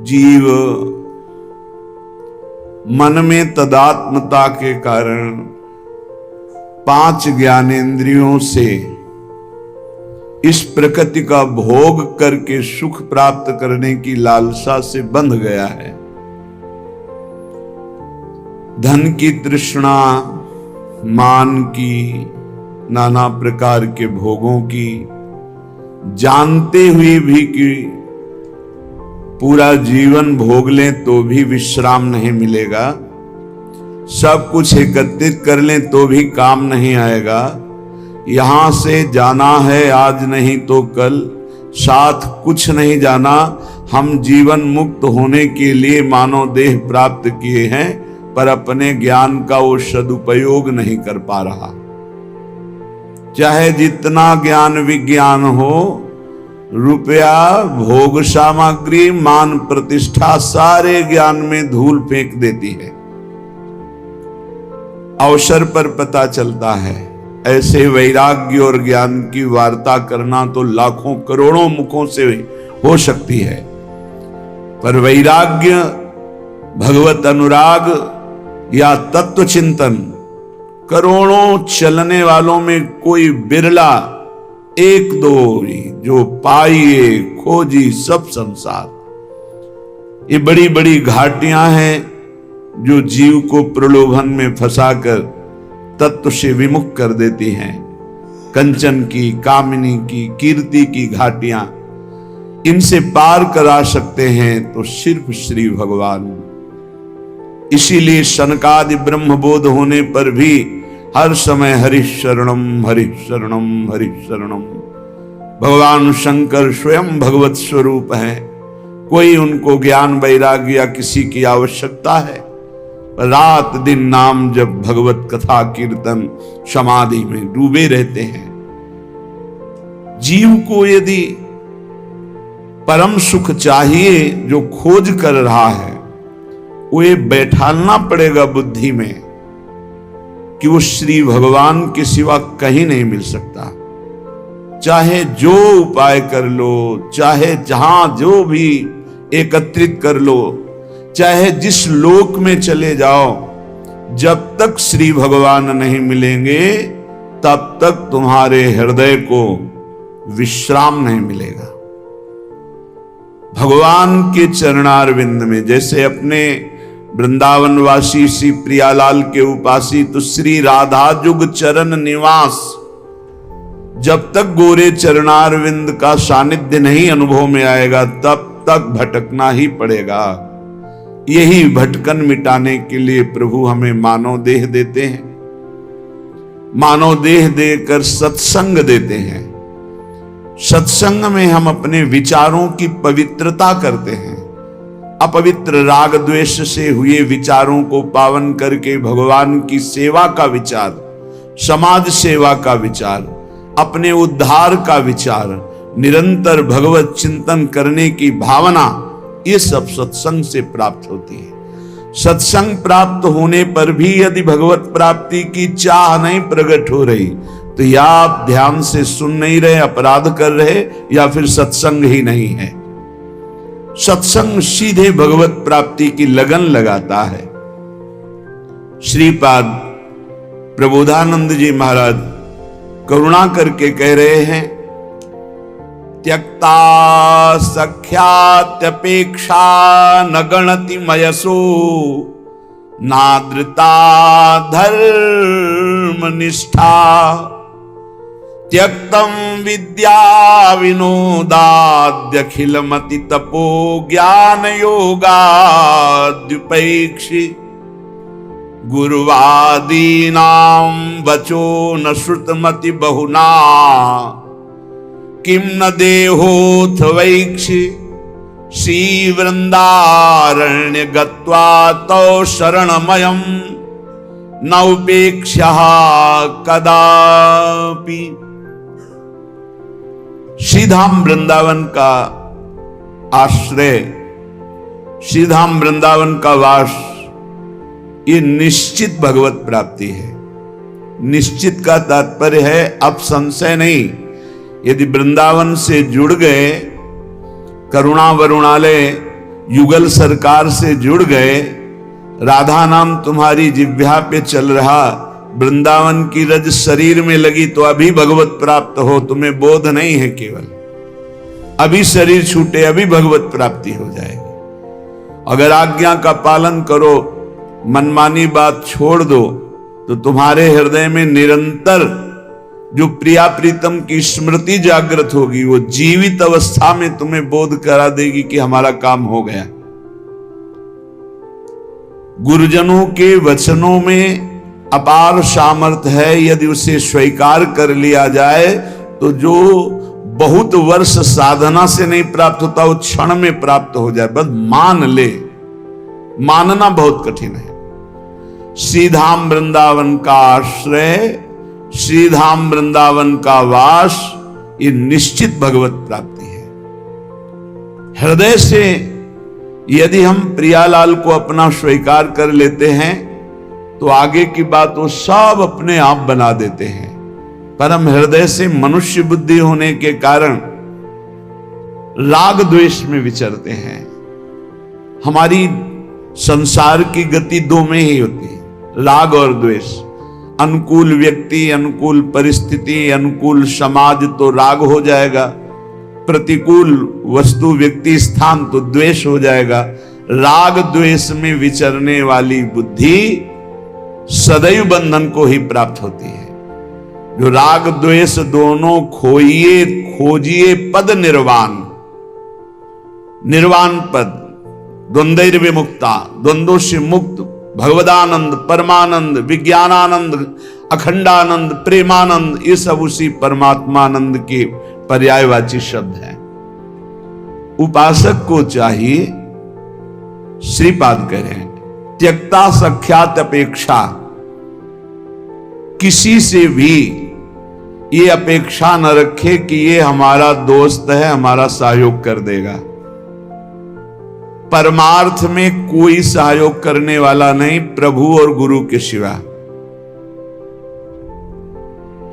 जीव मन में तदात्मता के कारण 5 ज्ञानेंद्रियों से इस प्रकृति का भोग करके सुख प्राप्त करने की लालसा से बंध गया है। धन की तृष्णा, मान की, नाना प्रकार के भोगों की, जानते हुए भी कि पूरा जीवन भोग लें तो भी विश्राम नहीं मिलेगा, सब कुछ एकत्रित कर लें तो भी काम नहीं आएगा, यहां से जाना है आज नहीं तो कल, साथ कुछ नहीं जाना। हम जीवन मुक्त होने के लिए मानव देह प्राप्त किए हैं, पर अपने ज्ञान का वो सदुपयोग नहीं कर पा रहा। चाहे जितना ज्ञान विज्ञान हो, रुपया, भोग सामग्री, मान प्रतिष्ठा, सारे ज्ञान में धूल फेंक देती है। अवसर पर पता चलता है। ऐसे वैराग्य और ज्ञान की वार्ता करना तो लाखों करोड़ों मुखों से हो सकती है, पर वैराग्य, भगवत अनुराग या तत्व चिंतन करोड़ों चलने वालों में कोई बिरला, 1-2 जो पाइए खोजी सब संसार। ये बड़ी बड़ी घाटियां हैं जो जीव को प्रलोभन में फंसाकर तत्व से विमुख कर देती हैं। कंचन की, कामिनी की, कीर्ति की घाटियां, इनसे पार करा सकते हैं तो सिर्फ श्री भगवान। इसीलिए सनकादि ब्रह्मबोध होने पर भी हर समय हरिः शरणम हरिः शरणम हरिः शरणम। भगवान शंकर स्वयं भगवत स्वरूप हैं, कोई उनको ज्ञान वैराग्य या किसी की आवश्यकता है? रात दिन नाम जब, भगवत कथा कीर्तन, समाधि में डूबे रहते हैं। जीव को यदि परम सुख चाहिए जो खोज कर रहा है, वो ये बैठालना पड़ेगा बुद्धि में कि वो श्री भगवान के सिवा कहीं नहीं मिल सकता। चाहे जो उपाय कर लो, चाहे जहां जो भी एकत्रित कर लो, चाहे जिस लोक में चले जाओ, जब तक श्री भगवान नहीं मिलेंगे तब तक तुम्हारे हृदय को विश्राम नहीं मिलेगा। भगवान के चरणारविंद में, जैसे अपने वृंदावनवासी श्री प्रियालाल के उपासी तो श्री राधा जुग चरण निवास, जब तक गोरे चरणारविंद का सानिध्य नहीं अनुभव में आएगा तब तक भटकना ही पड़ेगा। यही भटकन मिटाने के लिए प्रभु हमें मानव देह देते हैं, मानव देह देकर सत्संग देते हैं। सत्संग में हम अपने विचारों की पवित्रता करते हैं। अपवित्र राग द्वेष से हुए विचारों को पावन करके भगवान की सेवा का विचार, समाज सेवा का विचार, अपने उद्धार का विचार, निरंतर भगवत चिंतन करने की भावना, ये सब सत्संग से प्राप्त होती है। सत्संग प्राप्त होने पर भी यदि भगवत प्राप्ति की चाह नहीं प्रकट हो रही तो या आप ध्यान से सुन नहीं रहे, अपराध कर रहे, या फिर सत्संग ही नहीं है। सत्संग सीधे भगवत प्राप्ति की लगन लगाता है। श्रीपाद प्रबोधानंद जी महाराज करुणा करके कह रहे हैं, त्यक्ता सख्यात्यपेक्षा न गणति मयसो, नादृता धर्म निष्ठा, त्यक्तम विद्या विनोदाद्यखिलमति तपो ज्ञान योगाद्युपैक्षि, गुरुवादीनां वचो न श्रुतमति बहुना, किम न देहोऽथ वैक्षि, श्री वृंदारण्य गत्वा तौ शरणमयं न उपेक्ष्यः कदापि। श्रीधाम वृंदावन का आश्रय, श्रीधाम वृंदावन का वास, ये निश्चित भगवत प्राप्ति है। निश्चित का तात्पर्य है अब संशय नहीं। यदि वृंदावन से जुड़ गए, करुणा वरुणालय युगल सरकार से जुड़ गए, राधा नाम तुम्हारी जिह्वा पे चल रहा, वृंदावन की रज शरीर में लगी तो अभी भगवत प्राप्त हो, तुम्हें बोध नहीं है केवल, अभी शरीर छूटे अभी भगवत प्राप्ति हो जाएगी। अगर आज्ञा का पालन करो, मनमानी बात छोड़ दो, तो तुम्हारे हृदय में निरंतर जो प्रिया प्रीतम की स्मृति जागृत होगी, वो जीवित अवस्था में तुम्हें बोध करा देगी कि हमारा काम हो गया। गुरुजनों के वचनों में अपार सामर्थ्य है, यदि उसे स्वीकार कर लिया जाए तो जो बहुत वर्ष साधना से नहीं प्राप्त होता वो क्षण में प्राप्त हो जाए, बस मान ले। मानना बहुत कठिन है। श्रीधाम वृंदावन का आश्रय, श्रीधाम वृंदावन का वास, ये निश्चित भगवत प्राप्ति है। हृदय से यदि हम प्रियालाल को अपना स्वीकार कर लेते हैं तो आगे की बात वो सब अपने आप बना देते हैं। पर हम हृदय से मनुष्य बुद्धि होने के कारण राग द्वेष में विचरते हैं। हमारी संसार की गति दो में ही होती है, राग और द्वेष। अनुकूल व्यक्ति, अनुकूल परिस्थिति, अनुकूल समाज तो राग हो जाएगा, प्रतिकूल वस्तु व्यक्ति स्थान तो द्वेष हो जाएगा। राग द्वेष में विचरने वाली बुद्धि सदैव बंधन को ही प्राप्त होती है। जो राग द्वेष दोनों खोइए खोजिए पद निर्वाण, निर्वाण पद, द्वंद्व विमुक्ता, द्वंद्वों से मुक्त, भगवदानंद, परमानंद, विज्ञानानंद, अखंडानंद, प्रेमानंद, ये सब उसी परमात्मानंद के पर्यायवाची शब्द हैं। उपासक को चाहिए, श्रीपाद कह रहे हैं, त्यक्ता सख्यात अपेक्षा, किसी से भी ये अपेक्षा न रखे कि ये हमारा दोस्त है, हमारा सहयोग कर देगा। परमार्थ में कोई सहयोग करने वाला नहीं प्रभु और गुरु के सिवा।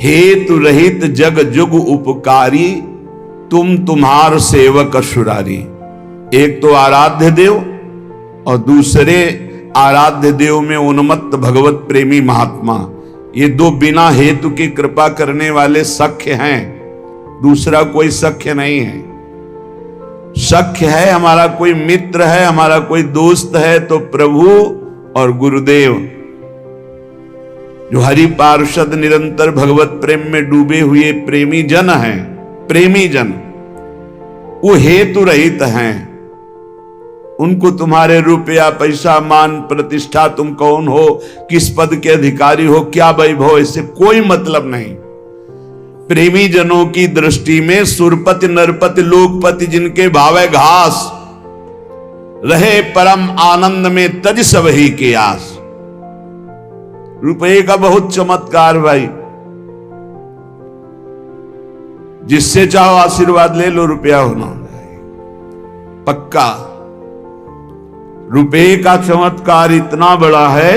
हेतु रहित जग जुग उपकारी, तुम तुम्हार सेवक असुरारी। एक तो आराध्य देव और दूसरे आराध्य देव में उन्मत्त भगवत प्रेमी महात्मा, ये दो बिना हेतु की कृपा करने वाले सख्य हैं, दूसरा कोई सख्य नहीं है। सख्य है, हमारा कोई मित्र है, हमारा कोई दोस्त है तो प्रभु और गुरुदेव। जो हरि पार्षद निरंतर भगवत प्रेम में डूबे हुए प्रेमी जन हैं, प्रेमी जन, वो हेतु रहित हैं। उनको तुम्हारे रुपया पैसा मान प्रतिष्ठा, तुम कौन हो, किस पद के अधिकारी हो, क्या वैभव, इससे कोई मतलब नहीं। प्रेमी जनों की दृष्टि में सुरपति नरपति लोकपति जिनके भावे घास, रहे परम आनंद में तज सब ही के आस। रुपये का बहुत चमत्कार भाई, जिससे चाहो आशीर्वाद ले लो, रुपया होना पक्का। रुपये का चमत्कार इतना बड़ा है,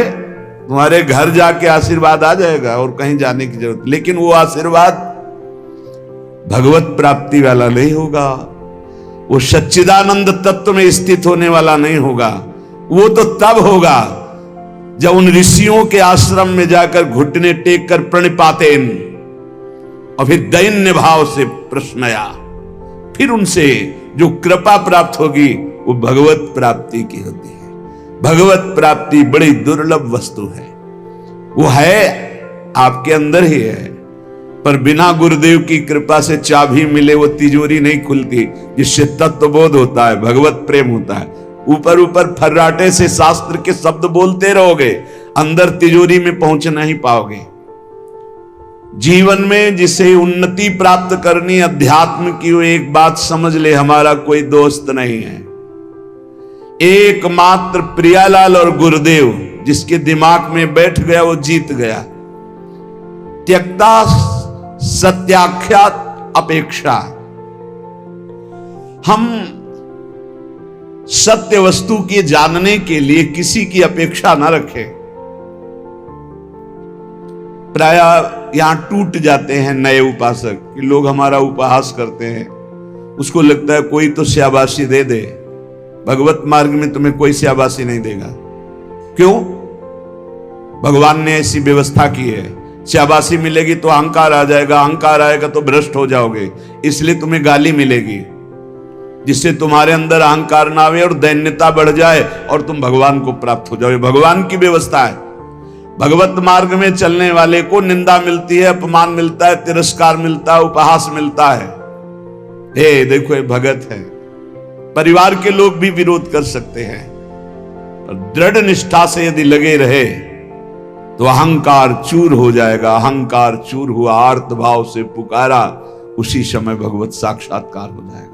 तुम्हारे घर जाके आशीर्वाद आ जाएगा और कहीं जाने की जरूरत, लेकिन वो आशीर्वाद भगवत प्राप्ति वाला नहीं होगा, वो सच्चिदानंद तत्व में स्थित होने वाला नहीं होगा। वो तो तब होगा जब उन ऋषियों के आश्रम में जाकर घुटने टेक कर प्रणिपातेन और फिर दैन्य भाव से प्रश्नया, फिर उनसे जो कृपा प्राप्त होगी वो भगवत प्राप्ति की होती है। भगवत प्राप्ति बड़ी दुर्लभ वस्तु है, वो है आपके अंदर ही है, पर बिना गुरुदेव की कृपा से चाबी मिले वो तिजोरी नहीं खुलती, जिससे तत्वबोध होता है, भगवत प्रेम होता है। ऊपर ऊपर फर्राटे से शास्त्र के शब्द बोलते रहोगे, अंदर तिजोरी में पहुंच नहीं पाओगे। जीवन में जिसे उन्नति प्राप्त करनी अध्यात्म की, वो एक बात समझ ले, हमारा कोई दोस्त नहीं है। एकमात्र प्रियालाल और गुरुदेव जिसके दिमाग में बैठ गया वो जीत गया। त्यक्ता सत्याख्यात अपेक्षा, हम सत्य वस्तु के जानने के लिए किसी की अपेक्षा ना रखें। प्राय यहां टूट जाते हैं नए उपासक कि लोग हमारा उपहास करते हैं, उसको लगता है कोई तो शाबाशी दे दे, भगवत मार्ग में तुम्हें कोई शाबाशी नहीं देगा। क्यों? भगवान ने ऐसी व्यवस्था की है। शाबाशी मिलेगी तो अहंकार आ जाएगा, अहंकार आएगा तो भ्रष्ट हो जाओगे, इसलिए तुम्हें गाली मिलेगी, जिससे तुम्हारे अंदर अहंकार ना आवे और दैन्यता बढ़ जाए और तुम भगवान को प्राप्त हो जाओ। भगवान की व्यवस्था है। भगवत मार्ग में चलने वाले को निंदा मिलती है, अपमान मिलता है, तिरस्कार मिलता है, उपहास मिलता है। हे देखो, ये भगत है। परिवार के लोग भी विरोध कर सकते हैं, पर दृढ़ निष्ठा से यदि लगे रहे तो अहंकार चूर हो जाएगा। अहंकार चूर हुआ, आर्त भाव से पुकारा, उसी समय भगवत साक्षात्कार हो जाएगा।